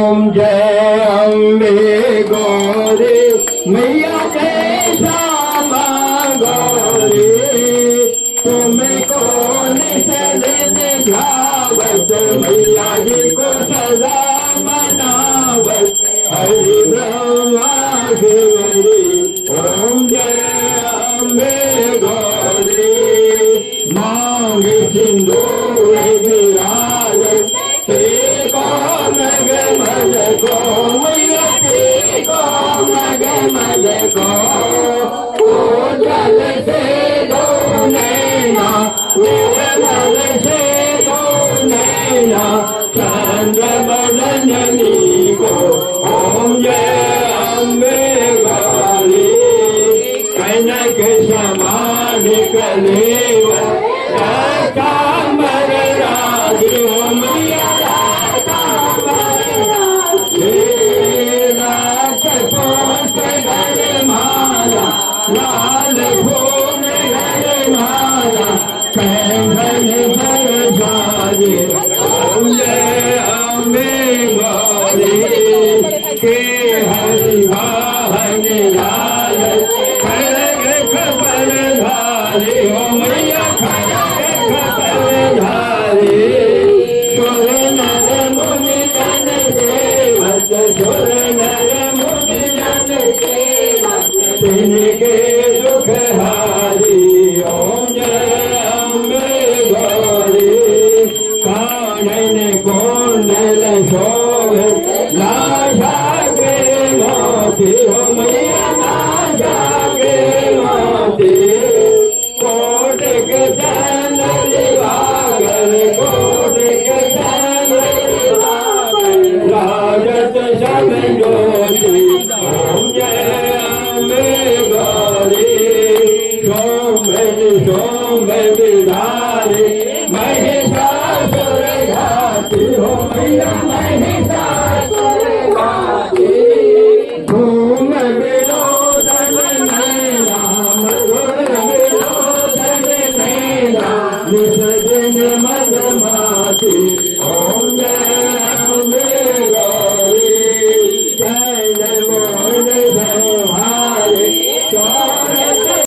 ओम जय अम्बे गौरी मैया जय श्यामा गौरी तुम्हें कौन सजने गावत मैया जी को सदा मनावत हरि ब्रह्मा शिवरी ओम जय अम्बे गौरी मांगे सिंदूर विराज को मग मज को मैया को मग मज को ओ जल से दो नैना निर्मल से दो नैना चंद्र बदननी को ओम जय अम्बे गौरी कनक समान कलेव कामर राज हो मैया लाल फूल घर माला कंगन भर जाजे ओम जय अम्बे गौरी के हरि वाहन लाल खड़ग खबर धारे ओ मैया खड़ग खबर धारे सुर नर मुनि जन सेवक सुर नर मुनि जन सेवक तिनके दुख हारी ओम जय अम्बे गौरी कानन कुंडल शोभे लाशा के मोती हो मैया लाशा के मोती कोटिक चंद्र दिवाकर कोटिक चंद्र दिवाकर राजत सब ज्योति ओम जय अम्बे गौरी सोम विधारी महिषासुर घाती हो मैया महिषासुर घाती धूम विलोचन नैना मधुर विलोचन नैना विसर्जन मदमाती ओम जय अम्बे गौरी जय जय मोहन